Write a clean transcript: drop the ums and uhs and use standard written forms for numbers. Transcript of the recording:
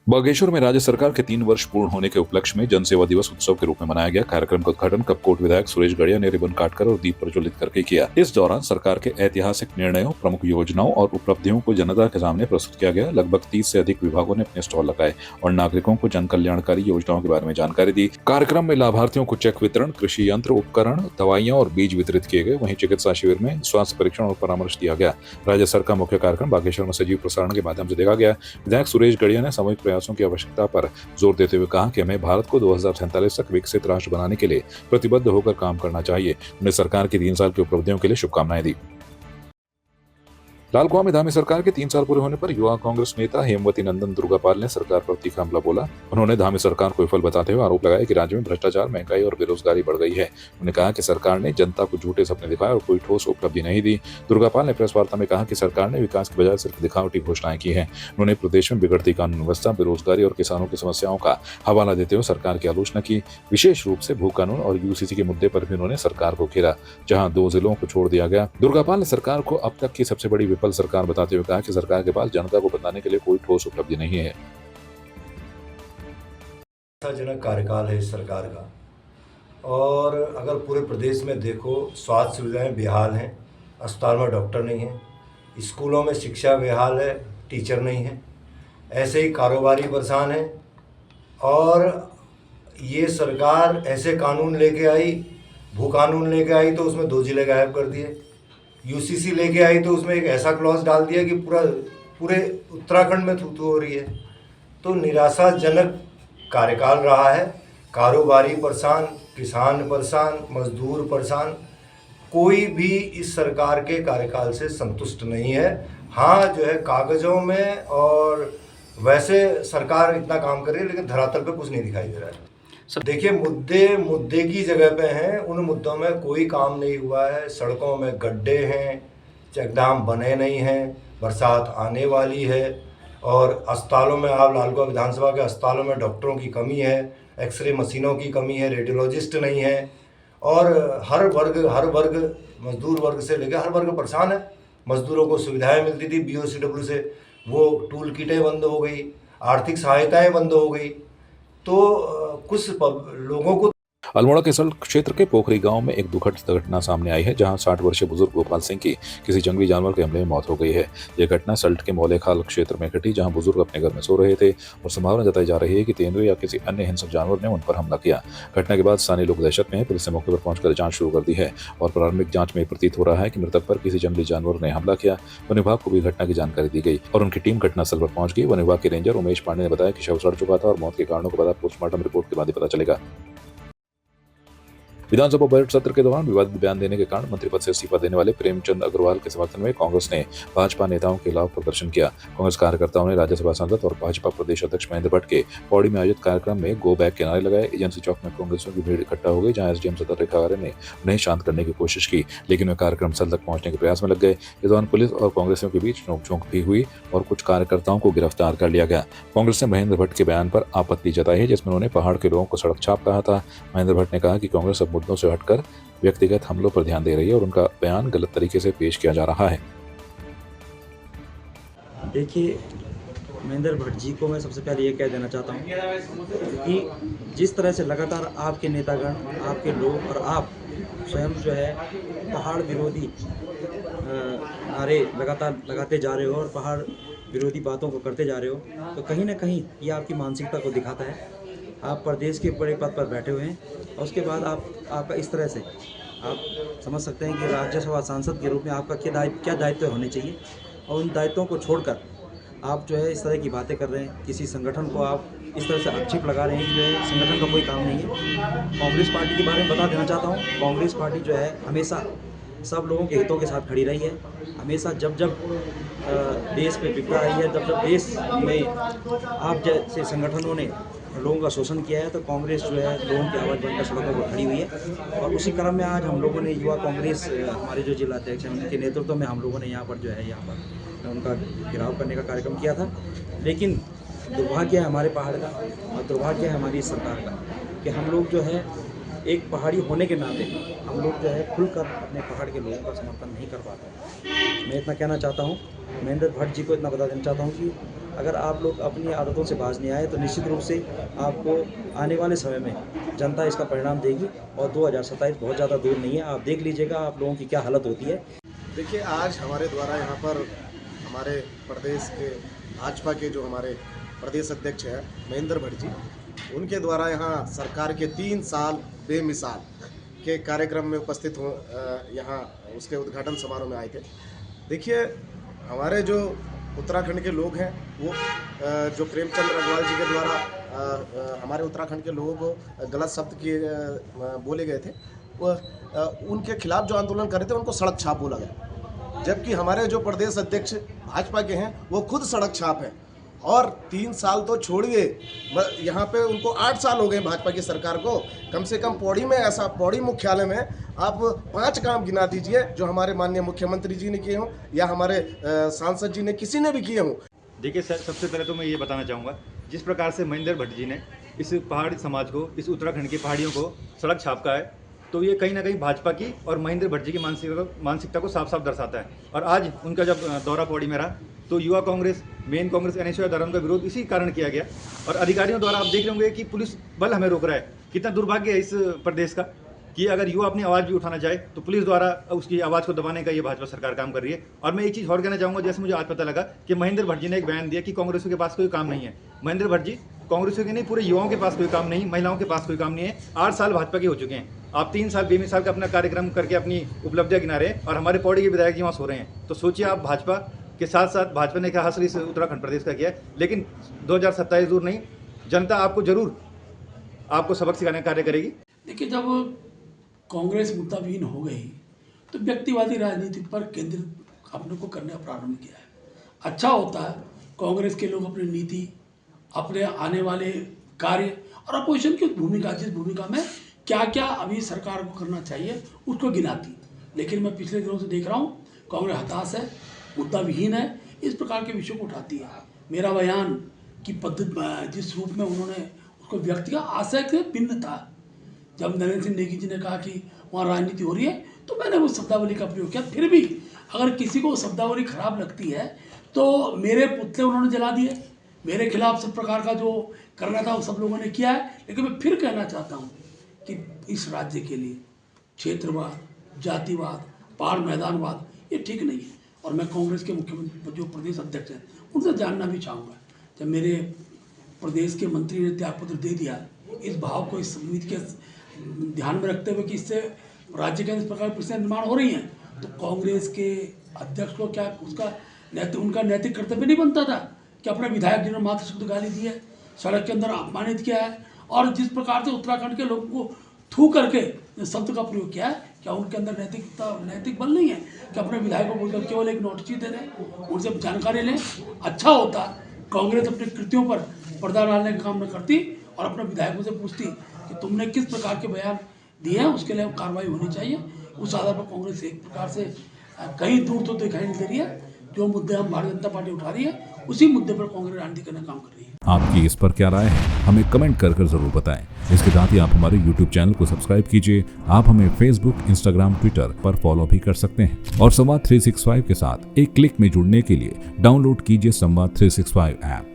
बागेश्वर में राज्य सरकार के 3 वर्ष पूर्ण होने के उपलक्ष्य में जन सेवा दिवस उत्सव के रूप में मनाया गया। कार्यक्रम का उद्घाटन कपकोट विधायक सुरेश गड़िया ने रिबन काटकर और दीप प्रज्वलित करके किया। इस दौरान सरकार के ऐतिहासिक निर्णयों, प्रमुख योजनाओं और उपलब्धियों को जनता के सामने प्रस्तुत किया गया। लगभग 30 से अधिक विभागों ने अपने स्टॉल लगाए और नागरिकों को जन कल्याणकारी योजनाओं के बारे में जानकारी दी। कार्यक्रम में लाभार्थियों को चेक वितरण, कृषि यंत्र, उपकरण, दवाइयां और बीज वितरित किए गए। वहीं चिकित्सा शिविर में स्वास्थ्य परीक्षण और परामर्श दिया गया। राज्य सरकार का मुख्य कार्यक्रम बागेश्वर में सजीव प्रसारण के माध्यम से देखा गया। विधायक सुरेश गड़िया ने सामूहिक प्रयासों की आवश्यकता पर जोर देते हुए कहा कि हमें भारत को 2047 तक विकसित राष्ट्र बनाने के लिए प्रतिबद्ध होकर काम करना चाहिए। उन्हें सरकार की 3 साल की उपलब्धियों के लिए शुभकामनाएं दी। लालकुआं में धामी सरकार के 3 साल पूरे होने पर युवा कांग्रेस नेता हेमवती नंदन दुर्गापाल ने सरकार पर तीखा हमला बोला। उन्होंने धामी सरकार को विफल बताते हुए आरोप लगाया कि राज्य में भ्रष्टाचार, महंगाई और बेरोजगारी बढ़ गई है। उन्होंने कहा कि सरकार ने जनता को झूठे सपने दिखाए और कोई ठोस उपलब्धि नहीं दी। दुर्गापाल ने प्रेस वार्ता में कहा कि सरकार ने विकास की बजाय सिर्फ दिखावटी घोषणाएं की हैं। उन्होंने प्रदेश में बिगड़ती कानून व्यवस्था, बेरोजगारी और किसानों की समस्याओं का हवाला देते हुए सरकार की आलोचना की। विशेष रूप से भू कानून और यूसीसी के मुद्दे पर भी उन्होंने सरकार को घेरा, जहां 2 जिलों को छोड़ दिया गया। दुर्गापाल ने सरकार को अब तक की सबसे बड़ी विफल सरकार बताते हुए कहा कि सरकार के पास जनता को बताने के लिए कोई ठोस उपलब्धि नहीं है। जनक कार्यकाल है इस सरकार का। और अगर पूरे प्रदेश में देखो, स्वास्थ्य सुविधाएं बेहाल हैं, अस्पताल में डॉक्टर नहीं है, स्कूलों में शिक्षा बेहाल है, टीचर नहीं है, ऐसे ही कारोबारी परेशान है। और ये सरकार ऐसे कानून लेके आई, भू कानून लेके आई तो उसमें 2 जिले गायब कर दिए। यूसीसी लेके आई तो उसमें एक ऐसा क्लॉज डाल दिया कि पूरे उत्तराखंड में थू हो रही है। तो निराशाजनक कार्यकाल रहा है। कारोबारी परेशान, किसान परेशान, मजदूर परेशान। कोई भी इस सरकार के कार्यकाल से संतुष्ट नहीं है। हाँ, जो है कागजों में और वैसे सरकार इतना काम कर रही है, लेकिन धरातल पे कुछ नहीं दिखाई दे रहा है। देखिए, मुद्दे की जगह पे हैं, उन मुद्दों में कोई काम नहीं हुआ है। सड़कों में गड्ढे हैं, चेकडाम बने नहीं हैं, बरसात आने वाली है। और अस्पतालों में, आप लालकुआं विधानसभा के अस्पतालों में डॉक्टरों की कमी है, एक्सरे मशीनों की कमी है, रेडियोलॉजिस्ट नहीं है। और हर वर्ग, मजदूर वर्ग से लेकर हर वर्ग परेशान है। मजदूरों को सुविधाएं मिलती थी BOCW से, वो टूल किटें बंद हो गई, आर्थिक सहायताएं बंद हो गई। तो कुछ लोगों को अल्मोड़ा के सल्ट क्षेत्र के पोखरी गांव में एक दुखद घटना सामने आई है, जहां 60 वर्षीय बुजुर्ग गोपाल सिंह की किसी जंगली जानवर के हमले में मौत हो गई है। यह घटना सल्ट के मौलेखाल क्षेत्र में घटी, जहां बुजुर्ग अपने घर में सो रहे थे और संभावना जताई जा रही है कि तेंदुए या किसी अन्य हिंसक जानवर ने उन पर हमला किया। घटना के बाद स्थानीय लोग दहशत में हैं। पुलिस ने मौके पर पहुंचकर जांच शुरू कर दी है और प्रारंभिक जांच में प्रतीत हो रहा है कि मृतक पर किसी जंगली जानवर ने हमला किया। वन विभाग को भी घटना की जानकारी दी गई और उनकी टीम घटनास्थल पर पहुंच गई। वन विभाग के रेंजर उमेश पांडे ने बताया कि शव सड़ चुका था और मौत के कारणों का पता पोस्टमार्टम रिपोर्ट के बाद ही पता चलेगा। विधानसभा बजट सत्र के दौरान विवादित बयान देने के कारण मंत्री पद से इस्तीफा देने वाले प्रेमचंद अग्रवाल के समर्थन में कांग्रेस ने भाजपा नेताओं के खिलाफ प्रदर्शन किया। कांग्रेस कार्यकर्ताओं ने राज्यसभा सांसद और भाजपा प्रदेश अध्यक्ष महेंद्र भट्ट के पौड़ी में आयोजित कार्यक्रम में गो बैक के नारे लगाए। एजेंसी चौक में कांग्रेसियों की भीड़ इकट्ठा हो गई, जहां एसडीएम सदर रेखा आर्य ने उन्हें शांत करने की कोशिश की, लेकिन वे कार्यक्रम स्थल तक पहुंचने के प्रयास में लग गए। इस दौरान पुलिस और कांग्रेसियों के बीच नोकझोंक भी हुई और कुछ कार्यकर्ताओं को गिरफ्तार कर लिया गया। कांग्रेस ने महेंद्र भट्ट के बयान पर आपत्ति जताई है, जिसमें उन्होंने पहाड़ के लोगों को सड़क छाप कहा था। महेंद्र भट्ट ने कहा कि कांग्रेस अब मुद्दों से हटकर व्यक्तिगत हमलों पर ध्यान दे रही है और उनका बयान गलत तरीके से पेश किया जा रहा है। देखिए, महेंद्र भट्ट जी को मैं सबसे पहले ये कह देना चाहता हूँ कि जिस तरह से लगातार आपके नेतागण, आपके लोग और आप स्वयं जो है पहाड़ विरोधी नारे लगातार लगाते जा रहे हो और पहाड़ विरोधी बातों को करते जा रहे हो, तो कहीं ना कहीं ये आपकी मानसिकता को दिखाता है। आप प्रदेश के बड़े पद पर बैठे हुए हैं और उसके बाद आपका इस तरह से आप समझ सकते हैं कि राज्यसभा सांसद के रूप में आपका क्या दायित्व होने चाहिए, और उन दायित्वों को छोड़कर आप जो है इस तरह की बातें कर रहे हैं। किसी संगठन को आप इस तरह से आक्षेप लगा रहे हैं कि जो है संगठन का कोई काम नहीं है। कांग्रेस पार्टी के बारे में बता देना चाहता हूँ, कांग्रेस पार्टी जो है हमेशा सब लोगों के हितों के साथ खड़ी रही है। हमेशा जब देश में विपदा आई है, जब देश में आप जैसे संगठनों ने लोगों का शोषण किया है, तो कांग्रेस जो है लोगों की आवाज़ बनकर सड़कों पर खड़ी हुई है। और उसी क्रम में आज हम लोगों ने युवा कांग्रेस, हमारे जो जिला अध्यक्ष हैं, उनके नेतृत्व में हम लोगों ने यहाँ पर उनका घेराव करने का कार्यक्रम किया था। लेकिन दुर्भाग्य है हमारे पहाड़ का और दुर्भाग्य है हमारी सरकार का कि हम लोग जो है एक पहाड़ी होने के नाते हम लोग जो है खुलकर अपने पहाड़ के लोगों का समर्थन नहीं कर पाते। मैं इतना कहना चाहता हूँ, महेंद्र भट्ट जी को इतना बता देना चाहता हूँ कि अगर आप लोग अपनी आदतों से बाज नहीं आए तो निश्चित रूप से आपको आने वाले समय में जनता इसका परिणाम देगी और 2027 बहुत ज़्यादा दूर नहीं है। आप देख लीजिएगा आप लोगों की क्या हालत होती है। देखिए, आज हमारे द्वारा यहाँ पर हमारे प्रदेश के भाजपा के जो हमारे प्रदेश अध्यक्ष हैं महेंद्र भट्ट जी, उनके द्वारा यहाँ सरकार के 3 साल बेमिसाल के कार्यक्रम में उपस्थित हो यहाँ उसके उद्घाटन समारोह में आए थे। देखिए, हमारे जो उत्तराखंड के लोग हैं वो जो प्रेमचंद अग्रवाल जी के द्वारा हमारे उत्तराखंड के लोगों को गलत शब्द किए बोले गए थे, वो उनके खिलाफ जो आंदोलन कर रहे थे उनको सड़क छाप बोला गया, जबकि हमारे जो प्रदेश अध्यक्ष भाजपा के हैं वो खुद सड़क छाप हैं। और 3 साल तो छोड़िए, यहाँ पे उनको 8 साल हो गए भाजपा की सरकार को। कम से कम पौड़ी में ऐसा, पौड़ी मुख्यालय में आप 5 काम गिना दीजिए जो हमारे माननीय मुख्यमंत्री जी ने किए हों या हमारे सांसद जी ने किसी ने भी किए हों। देखिए सर, सबसे पहले तो मैं ये बताना चाहूँगा, जिस प्रकार से महेंद्र भट्ट जी ने इस पहाड़ी समाज को, इस उत्तराखंड की पहाड़ियों को सड़क छापका है, तो ये कहीं ना कहीं भाजपा की और महेंद्र भट्ट जी की मानसिकता को साफ साफ दर्शाता है। और आज उनका जब दौरा पौड़ी में रहा तो युवा कांग्रेस, मेन कांग्रेस, NSU धर्म का विरोध इसी कारण किया गया। और अधिकारियों द्वारा आप देख रहे होंगे कि पुलिस बल हमें रोक रहा है। कितना दुर्भाग्य है इस प्रदेश का कि अगर युवा अपनी आवाज़ भी उठाना चाहे तो पुलिस द्वारा उसकी आवाज़ को दबाने का ये भाजपा सरकार काम कर रही है। और मैं एक चीज़ और कहना चाहूँगा, जैसे मुझे आज पता लगा कि महेंद्र भट्ट जी ने एक बयान दिया कि कांग्रेसियों के पास कोई काम नहीं है। महेंद्र भट्ट जी, कांग्रेसियों के नहीं, पूरे युवाओं के पास कोई काम नहीं, महिलाओं के पास कोई काम नहीं है। 8 साल भाजपा के हो चुके हैं, आप 3 साल बेमिसाल का अपना कार्यक्रम करके अपनी उपलब्धियां गिना रहे हैं और हमारे पौड़ी के विधायक जी वहाँ सो रहे हैं। तो सोचिए, आप भाजपा के साथ साथ भाजपा ने क्या हासिल इस उत्तराखंड प्रदेश का किया है। लेकिन 2027 दूर नहीं, जनता आपको जरूर आपको सबक सिखाने का कार्य करेगी। देखिए, जब कांग्रेस मुद्दाविहीन हो गई तो व्यक्तिवादी राजनीति पर केंद्रित अपने को करने का प्रारंभ किया है। अच्छा होता है कांग्रेस के लोग अपनी नीति, अपने आने वाले कार्य और अपोजिशन की भूमिका, जिस भूमिका में क्या क्या अभी सरकार को करना चाहिए उसको गिनाती। लेकिन मैं पिछले दिनों से देख रहा हूँ कांग्रेस हताश है, मुद्दाविहीन है, इस प्रकार के विषयों को उठाती है। मेरा बयान की पद्धति, जिस रूप में उन्होंने उसको व्यक्त किया, आशय से भिन्न था। जब नरेंद्र सिंह नेगी जी ने कहा कि वहाँ राजनीति हो रही है तो मैंने वो शब्दावली का प्रयोग किया। फिर भी अगर किसी को शब्दावली खराब लगती है तो मेरे पुतले उन्होंने जला दिए, मेरे खिलाफ सब प्रकार का जो करना था वो सब लोगों ने किया है। लेकिन मैं फिर कहना चाहता हूँ कि इस राज्य के लिए क्षेत्रवाद, जातिवाद, पहाड़ मैदानवाद ये ठीक नहीं है। और मैं कांग्रेस के मुख्यमंत्री जो प्रदेश अध्यक्ष हैं उनसे जानना भी चाहूँगा, जब मेरे प्रदेश के मंत्री ने त्यागपत्र दे दिया, इस भाव को, इस समिति के ध्यान में रखते हुए कि इससे राज्य के इस प्रकार परिस्थितियाँ निर्माण हो रही हैं, तो कांग्रेस के अध्यक्ष को क्या उनका नैतिक कर्तव्य नहीं बनता था कि अपने विधायक जिन्होंने मात्र शब्द गाली दी है, सड़क के अंदर अपमानित किया है और जिस प्रकार से उत्तराखंड के लोगों को थू करके शब्द का प्रयोग किया है, क्या उनके अंदर नैतिक बल नहीं है कि अपने विधायक को बोलकर केवल एक नोटिस दे दें, उनसे जानकारी लें? अच्छा होता कांग्रेस अपने कृत्यों पर पर्दा डालने का काम न करती और अपने विधायकों से पूछती कि तुमने किस प्रकार के बयान दिए हैं, उसके लिए कार्रवाई होनी चाहिए। उस आधार पर कांग्रेस एक प्रकार से कहीं दूर तो दिखाई नहीं दे रही है। जो मुद्दे हम भारतीय जनता पार्टी उठा रही है उसी मुद्दे पर कांग्रेस राजनीति करने का काम कर रही है। आपकी इस पर क्या राय है, हमें कमेंट कर जरूर बताएं। इसके साथ ही आप हमारे YouTube चैनल को सब्सक्राइब कीजिए। आप हमें Facebook, Instagram, Twitter पर फॉलो भी कर सकते हैं और संवाद 365 के साथ एक क्लिक में जुड़ने के लिए डाउनलोड कीजिए संवाद 365 ऐप।